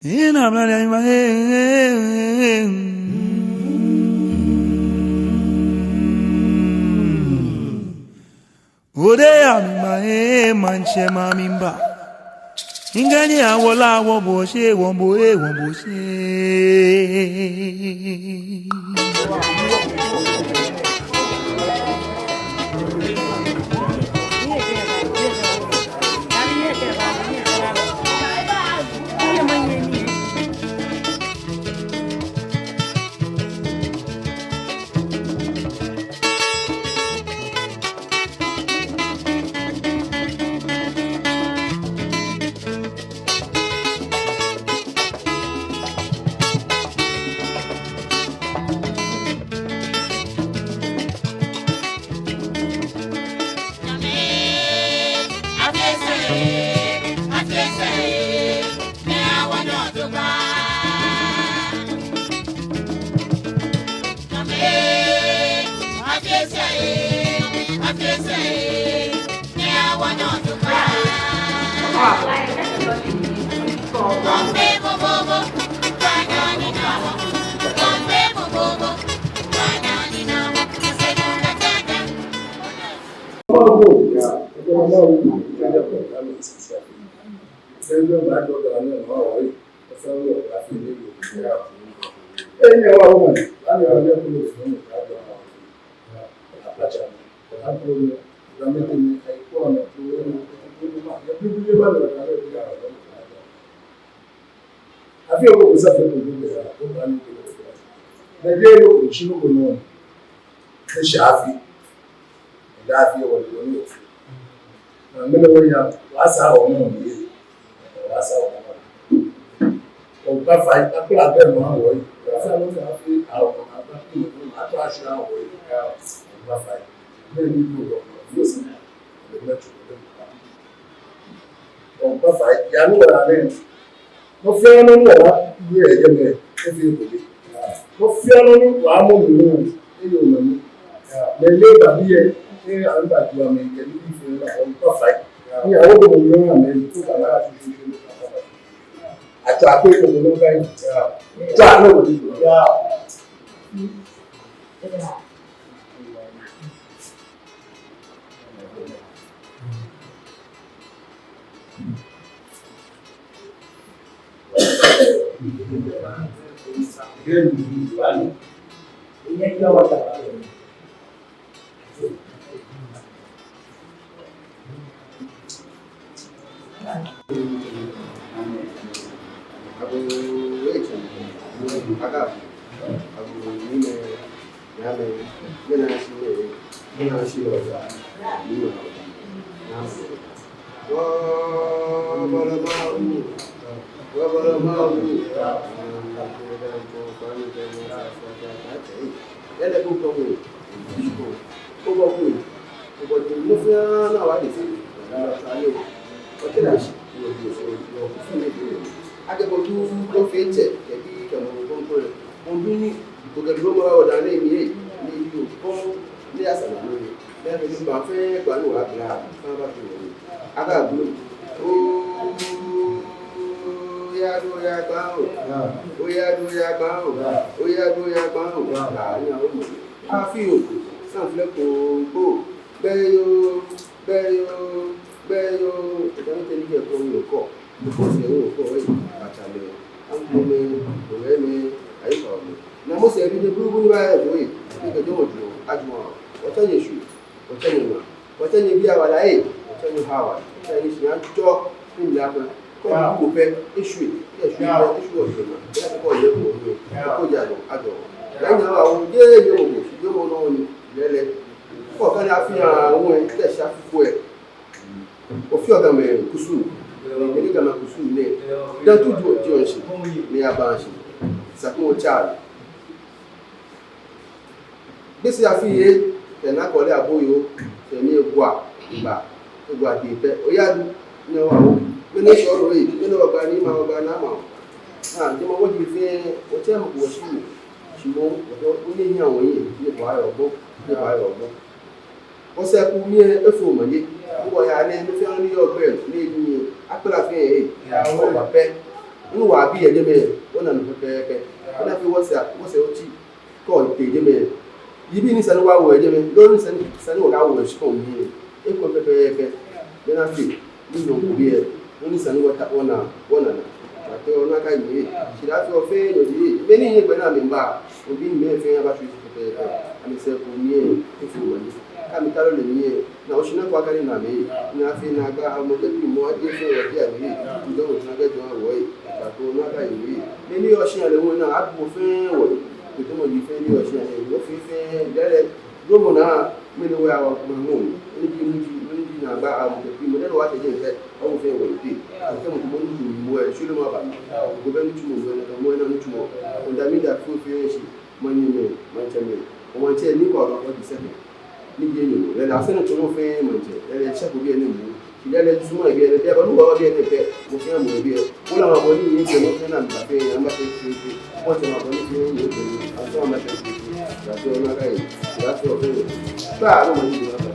In a bloody Odea my manche mamimba. Ingani awola woboshe womboe womboshe. I feel what was up with the day of Chino Bono, the Shafi, and I feel what you know. I'm going to win last hour. Last hour. Oh, but fight, I put out there one way. I don't have to out. I trash now. But fight. Then you go. Listen, the metro. Oh, but fight. You know what I mean? No fear no more. Yeah, if you believe. No fear no more. I'm on the road. You know, the labor here, and that you are making, you feel fight. Yeah, I want to know and then I try to do the guy. Yeah, This is a fee, and I call it a boyo, the near Gua, Gua deep. Oyadu, no, we know your way, you know about Nima or Banama. Ah, you know what you say, whatever was you. She won't, only here, you buy or book, you buy or book. What's that? Me a fool, who I am, the family of birds, leave me. I could have been a pet. unu wa bi ejeme wona no pepe na fi wo se ochi ko te ejeme yibi ni sanu wa wo ejeme lo ni sanu wa ka wo shi ko mi e ko pepe na fi ni no bi e ni sanu wa ta wona na ate ona ka yi shira fi o fe no yi be ni yin gbe na mi ba obi mi e fe ba fi pepe ami se ko ni e fi wo ni kami talo le ni na o shina kwa kali na me na fi na ga mo ke mo ade fe o dia mi ndo na ga jo wo yi ba ko na ka yi be ni o shina le wo na abu fe wo to mo yi fe ni o shina le wo fi fe dele do mo na me ni wo ya wa mo ni di na ba am ke mo le wa te je fe o fe wo ti ke mo ni mo e shule mo ba go be ni tumo mo na ni tumo o da mi da fu fe shi mo ni me mo cheme o mo che ni ko ro di se ni je ni le la se no to fe mo je le che ko bi ene mu ki le sumo e bi ene te ba lu ba bi ene pe mo fe mo bi e o la ma bo ni ni je mo fe na ba fe na ba fe mo te ma bo ni ni ni a so ma fe da so na ga yi da so fe ba no mo ni ba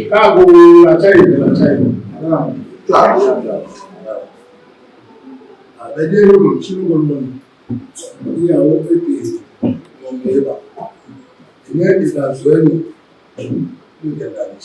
Kago la chai. Abede ro chinu gon ni awo pepe mo meba. Ni is na zueni. Ni ke da ni.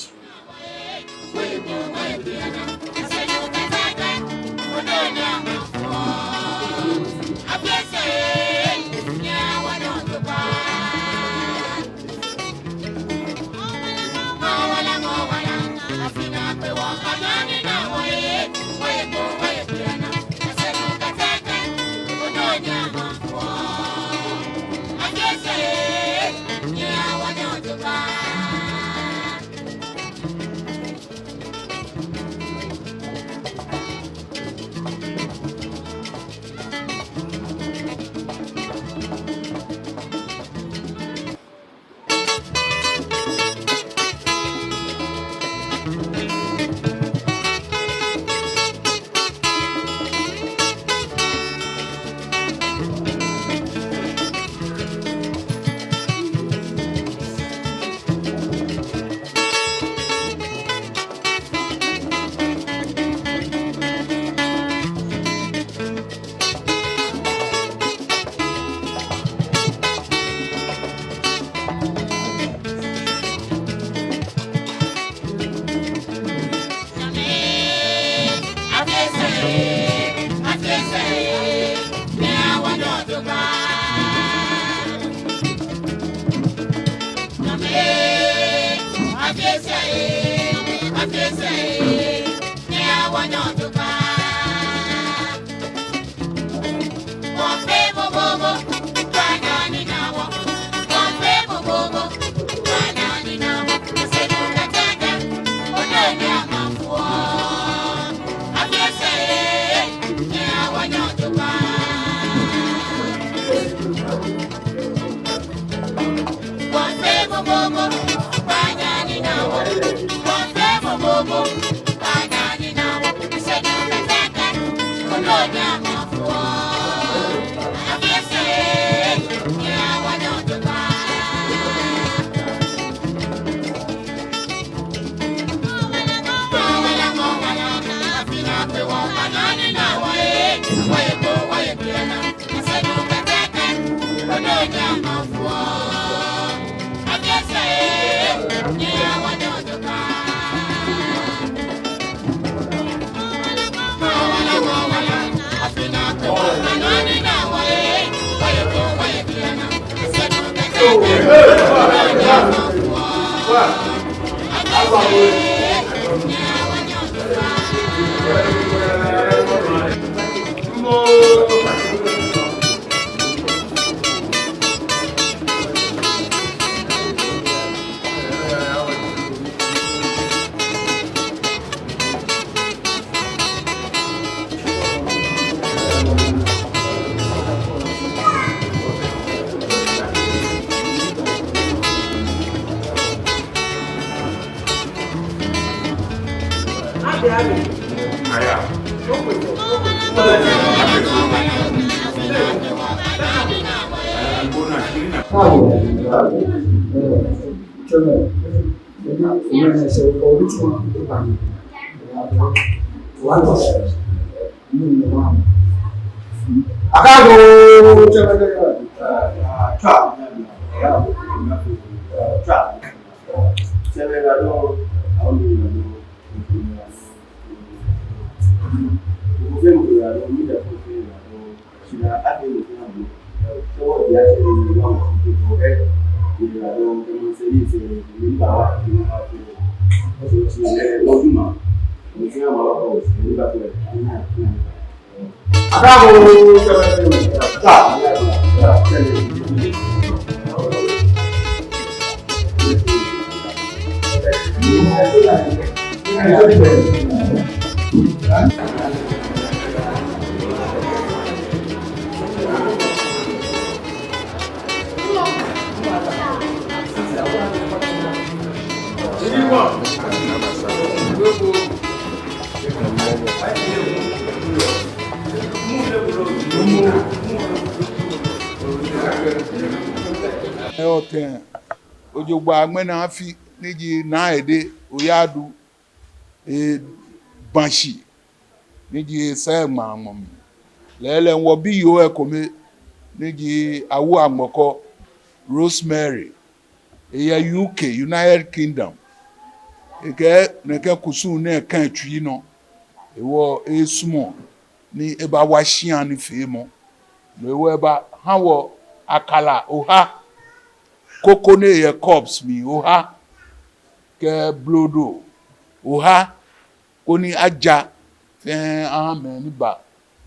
Ojogba agbena afi niji na ede oyadu banshi niji segma amom lele wo bi yo ekome niji awu agboko Rosemary eya UK United Kingdom eke neke kusu ne kan twi no ewo esumo ni eba wahia ni femo mewo eba hawo akala oha koko ne ye corps mi oha ke blodo oha koni aja fe amen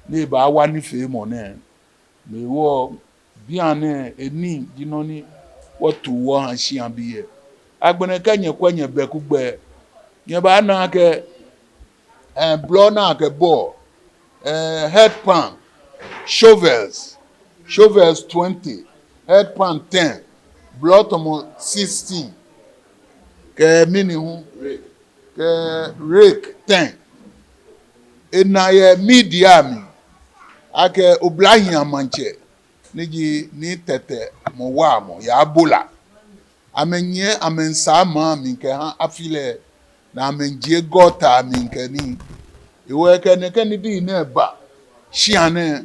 ni ba wa ni fe mo ne me wo bi ane eni dino ni wotu wo han shi an biye agbene kanye kwenye be kugbe nye ba na ke blow na ke ball head pan shovels 20 head pan 10 blotomo 16 ke mini hu ke rake 10 enaye media mi ake oblahin amanche ni tete mo wa mo ya bola amenye amensa ma mi ke ha afile na amenje gota mi nke ni iwe ke ni bi na ba shiane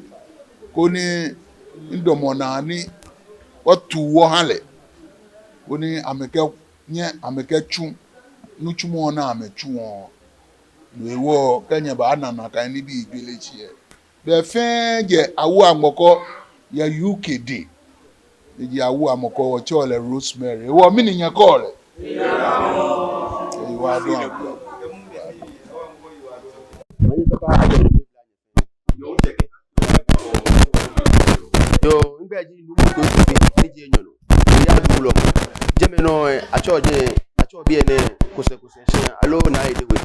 ko ni ndomo na ni otu wo hale oni ameke chu nuchumo na amechu won lewo kenya ba na kan ni bi igbelechi e be fenje awu amoko ya UKD eji awu amoko wo chole Rosemary wo mini nya kole wa do yo ngbeji lu ko fi ni je nyono ya du lo jeme no acho bi ene kose se alo na ide we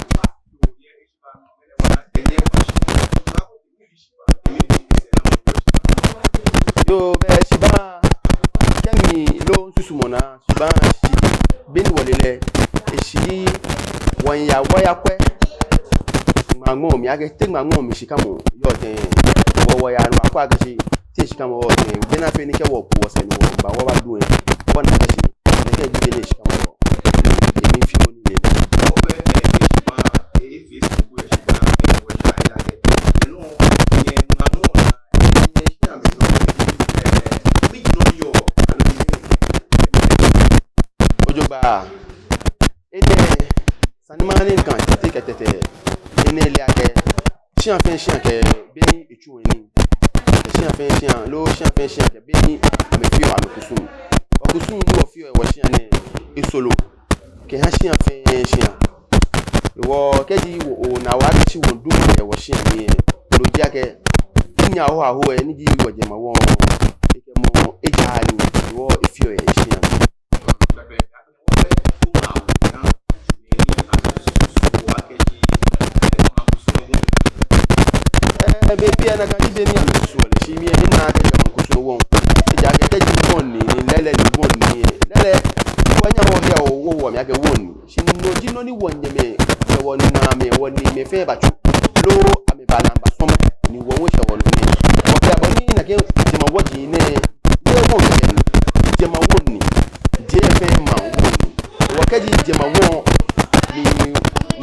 yo be shiba kemi lo susu sumona suban bin wolele eshi wanya waya kwe mango mi age te mango mi shikamo yo ten wo ya no akwa gashi te shikamo wo ten bena fe ni ke wo ku wo se ni wo ba wo ba du en wo na gashi ne ke di bene shikamo wo mi fi oni le o be shima e fi ku wo shikamo wo sha ila ke no ye mango na ye shikamo mi no yo ojoba ene sanimani kan tete ketete ene ile ake chien ke beni echu eni chien lo chien ke beni me fio amekusum okusum wo fio e wo chien ne isolo ke ha chien wo keji wo na wa chi wo du e wo chien ni lo ji ake nya ho e ni ji wo je ma wo eke mo eja ni wo ifio e chien bebia na kan ide ni amesuo le shi mi ni na ka jam ko so won ja ke ji won ni lele ni won ni lele wanya mo ya wo mi ake won shi no ji no ni won nye me e won na me won ni me fe ba chu lo ame ba na ba so ni won wo she won ni o ke aboni na ke je ma woji ne ye won ke je ma won ni je fe ma won ni o ke ji je ma won ni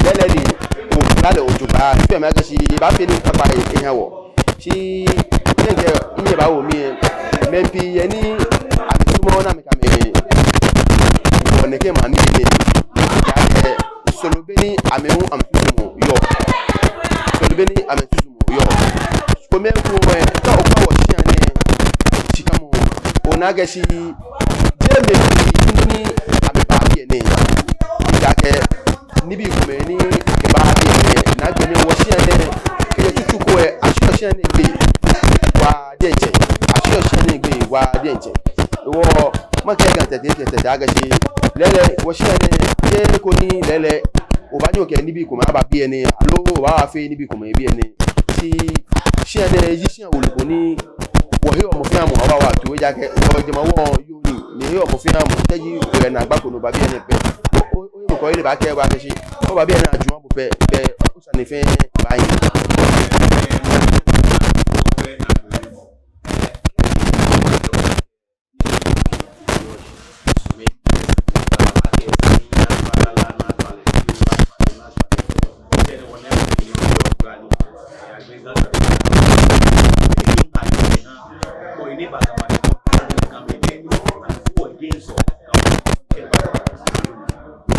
lele ni lale ojuba fe ma gashi ba fe ni papa e hawo shi nge nye ba wo mi mempi ye ni amisumo na me ka me woni ke ma ni ni ya ke solo be ni amehu amisumo yo solo be ni amisumo yo ko me ko e ta o kwa wo shi ane chikamo ona gashi je me ni ameba bi ni ya ke nibi ko me ni ke ba na gbemi wo shi ene ke tutu ko e asho shi ene gbe wa denje asho shi ene gbe wa denje wo ma ke gan tete aga shi lele wo shi ene ke ko ni lele o ba ni o ke nibi ko ma ba bi ene alo wa fe nibi ko ma bi ene shi ene yi shi awolo ko ni wo he o mo fi amo wa to ja ke o je ma wo yo ni he o mo fi amo te yi re na gba ko no ba bi ene pe o ko ile ba ke wa ke shi o ba bi ene aju mo pe ça ne fait pas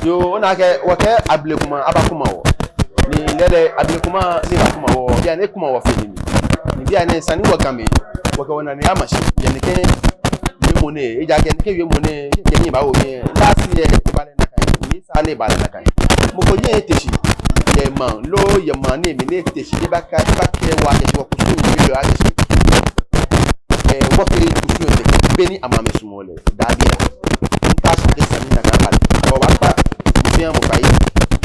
yo ona ke wake ablekuma abakuma wo ni lele ablekuma ni bakuma wo ya ne kuma wo fini ni bia ne sani wo kame wake wona ni amashi ya ne ke ni mone e ja ke we mone ke ni ba wo mi last year ibale na kai ni sa ne ibale na kai mo ko je teshi ye man lo ye man ni mi ne teshi de baka ke wa ke wo kusu ni lo ashi wo ke kusu ne beni amame sumole da bia nta so ke sani na ka bale o wa pa bien mo pai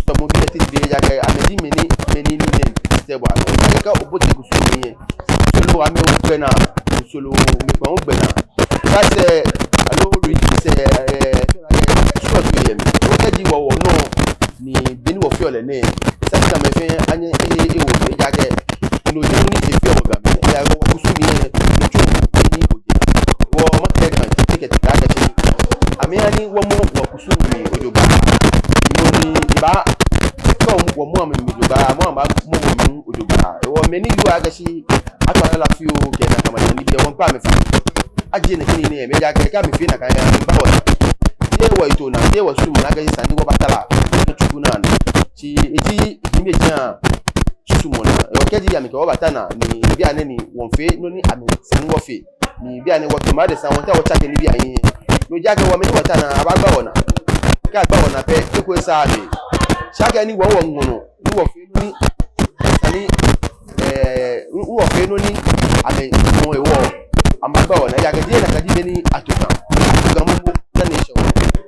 so mo bi ti ya ka amedi meni ni se bo aka ka obo ti kusu ni solo ame o gbe na solo mi pa o gbe na ka se alo ri se so to ye mi o ka ji wo no ni beni wo fi ole ne sa ta me fe anye e wo ni ja ke no ni ni e fi o ga mi ya wo kusu ni no chu ni o je wo ma ke kan ti ke ta ka ti ami ani wo mo wo kusu ni ojo ba ni ba ko wo mo am mi joba mo am mo mi ojoba e wo me ni yu agashi atwa la fi o ke na kama ni bi won pa me fa aje ne kini ne me ja ke ka me fi na kan ya ba wo ye wo ito na ye wo sumu na agashi sani wo batala to chuku na na ti eti me jan sumu na e wo ke di ya me ke wo batana ni bi ane ni won fe no ni ami sani wo fe ni bi ane wo to ma de san won ta wo cha ke ni bi ayin no ja ke wo me ni batana abagba wona ka gba wona pe ko sa mi shaka ni wo ngono ni wo fe ni ani wo fe no ni ame mo ewo amagba wona ya ke die na ka di be ni atuga atuga mo na ni so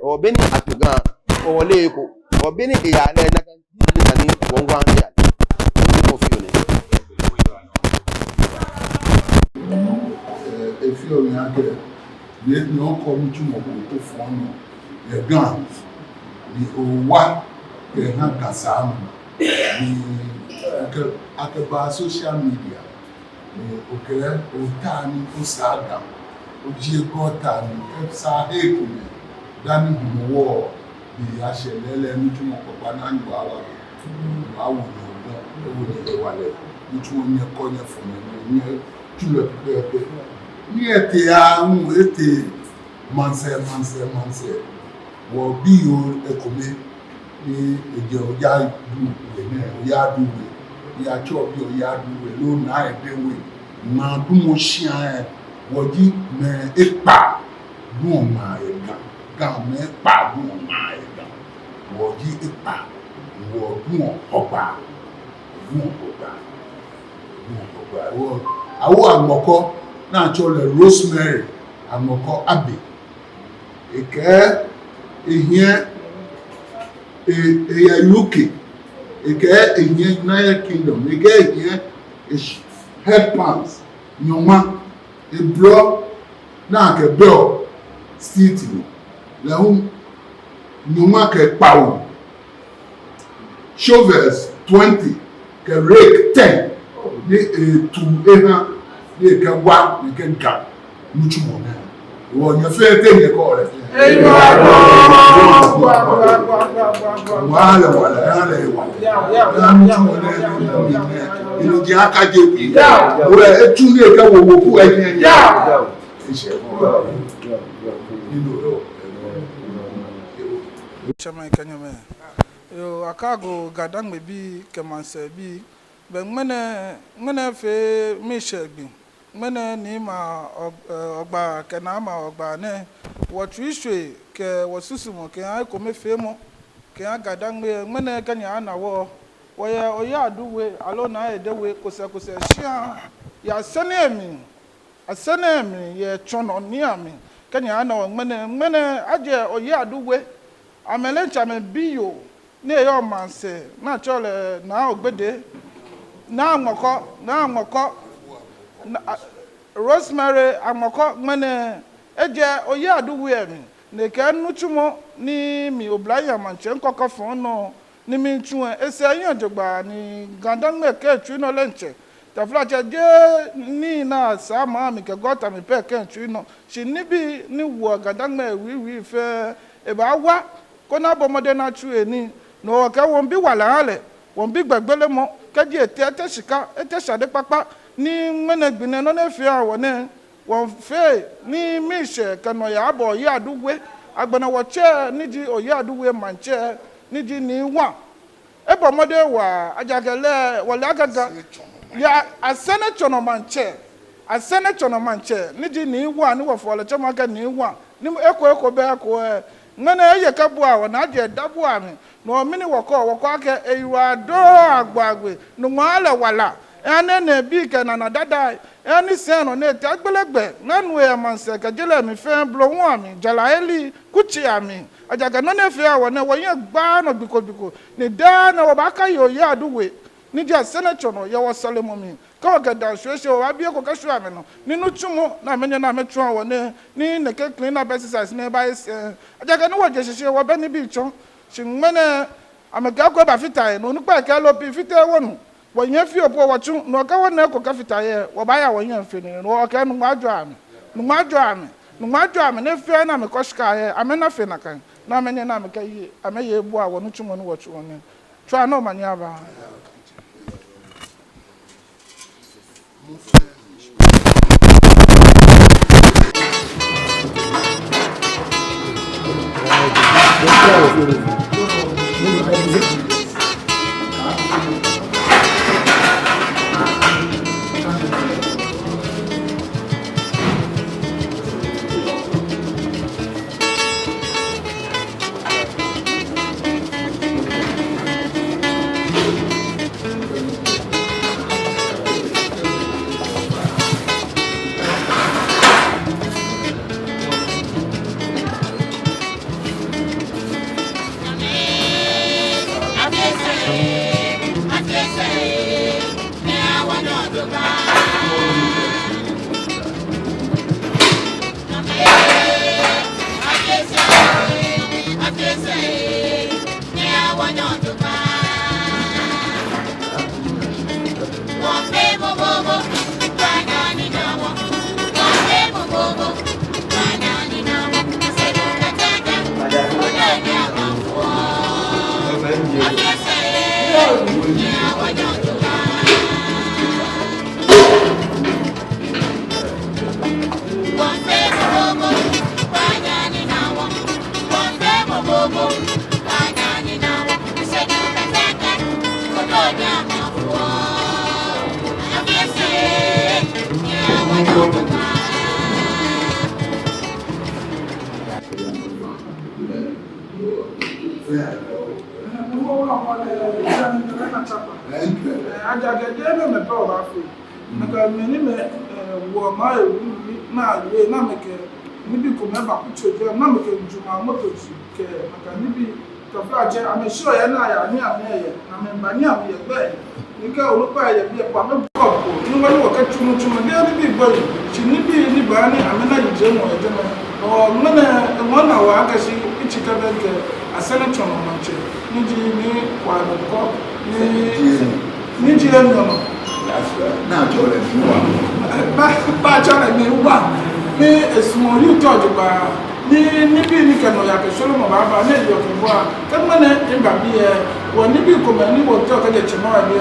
o be ni atuga o le ko o be ni ya le na ka di ni wo ngwa ya mo fi ni e fi o ni ake ní ọkọ̀ ní túmọ̀ kò fún ọ̀nà ẹ̀gán ní òwá kẹ̀hán kàsáàmù ní akẹba social media ní òkèrè òtá ní ó sáàgà ó jí gọ́ta ní ẹ̀fṣà èkó ní dání hùmọ̀wọ́ bí aṣẹ̀lẹ̀lẹ̀ ní túmọ̀ pọ̀pá náà ní wàhálà àwò ní ọ̀gbọ́n owó ní ìwàlẹ̀ ní túmọ̀ ní ẹ̀kọ́ yẹn fún mi ní túlọ̀ pípẹ́ ní ẹ̀tẹ̀ àwọn ètè mansẹ̀ wọ bí o ẹkùnmé ní èdè ọjà ìlú ìlẹ̀ ọjà àdúgbò ní àjọ bí ọjà àdúgbò ló náà ẹ̀dẹ́wẹ̀ máa bí mo ṣí ẹ̀ wọ́jí mẹ́ ẹ̀pà dùn ọ̀mà ẹ̀gà gàn mẹ́ ẹ̀pà dùn ọ̀mà ẹ̀gà wọ́jí ẹ̀pà wọ́ dùn ọ̀gbà àwọn àgbọ̀kọ́ náà tó lè Rosemary àgbọ̀kọ́ Abbey ìkẹ́ ìhìẹ́ ẹ̀yà UK ìkẹ́ ìhìẹ́ United Kingdom ìkẹ́ ìhìẹ́ headpans nyọ̀má ìblọ́ náà kẹ̀bẹ́ ọ̀ stíìtì lẹ́hún nyọ̀má kẹ̀pàwò shovels 20 kẹ rake 10 ní ètò ẹ̀hán ní ẹ̀kẹ́ wá ní ẹ̀kẹ́ gà mútùmọ̀ náà ìwọ̀n yẹn fẹ́ tẹ́ ìyẹn kọ́ rẹ̀ wàhálà mútùmọ̀ náà ìlújẹ́ akájẹ́ wọ́n ẹ̀tún ní ẹ̀kẹ́ wọ̀wọ̀ kú ẹ̀yìn ẹ̀yìn yo akago gadangbe bi kemanse bi be ngene fe mishegbi ngene ni ma ogba kena ma ogba ne wotriswe ke wosusumo ke ai ko mefemo ke agadangbe ngene kanya anawo woya oya aduwe alo na edewe kose shia ya senemi asenemi ye chono ni ami kanya anawo ngene aje oya aduwe amelencha me biyo ní èyí ọmọ ǹsẹ̀ náà tíọ́lẹ̀ náà ògbédé náà àmọ̀kọ́ Rosemary àmọ̀kọ́ mẹ́nẹ̀ ẹjẹ́ oyé àdúgbò ẹ̀mí nìkẹ́ nútúmọ̀ ní mi òbláyà màǹtsẹ̀ ńkọ́kọ́ fún ọ́nà ní mi tún ẹ̀ ẹsẹ̀ ẹ̀yìn ọ̀jọ̀gbà ní gàdáńgbẹ̀ kẹ́ẹ̀tù iná lẹ́ǹtsẹ̀ tàfúlàtsẹ̀ jẹ́ ní iná sàmà mi kẹ́gọ́ta mi pẹ́ kẹ́ẹ̀tù iná sì níbi ní wọ̀ gàdáńgbẹ̀ wíwí fẹ́ ẹ̀bà wá kó náà bọ́mọdé náà tú ẹ̀ ní no ka won bi wala hale won bi gbagbele mo ka di ete sika ete sade papa ni ngene gbine no na fi awon ne won fe ni mise kano ya abo yi adugwe agbana wo che ni di oyi adugwe manche ni di ni wa e bo mode wa ajagele wala agaga ya asene chono manche ni di ni wa ni wo fo le chama ga ni wa ni eko be ko ngene eye ka bu awon na de dabu ami no mini woko ake eyiwa do agbagbe no wala wala ene na bi ke na dada eni se no na te agbelegbe nanu e manse ka jele mi fe blo won ami jala eli kuchi ami ajaga no na fe awon na wo yen gba no biko ni da na wo ba ka yo ya aduwe ni dia senator no ye wo salemo mi ka ga da hwehwe wa bi ko ka hwe ami no ninu tumo na menye na metro awon ni ne ke clean up exercise na ba ajaga no wo je hwehwe wo ba ni bi chon shingmene ameka ko ba fitaye no nupa ka lo pi fitaye wonu wo yen fi opo wo tun no ka wona ko ka fitaye wo ba ya wo yen fi ni no ka nu majo ami ne fi na me ko shika ye amena fi na kan na menye na me ka yi ameye bu a wo nu tun wonu wo tun wonu twa no manya ba I'm sure you're not near you go look by a couple. You want to get too much money, big boy. She need be any bunny, I mean, I general or one hour. I see each other a senator on my chair. Niji, while the cop, Niji, Now, Jordan, you want. But John, me one. Me a small you talk about. Ni kano ya kesolo mo baba na ejo ko wa kama na emba bi e wo ni bi ko ma ni wo to ka je chema wa bi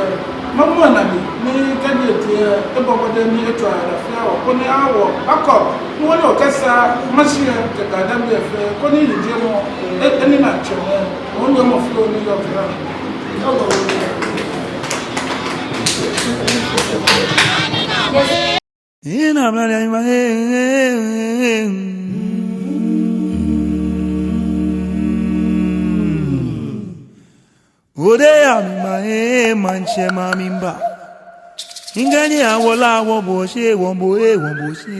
mama na bi ni ka je ti e bo bo de ni eto ara fi awo ko ni awo akọ ni wo ni o kasa mashi ke ka da bi e fe ko ni ri je mo ni na chemo wo ni mo fi o ni yo fra ina mla ma Ode ami manche mamimba ingani awola wo bo se won bo e won bo se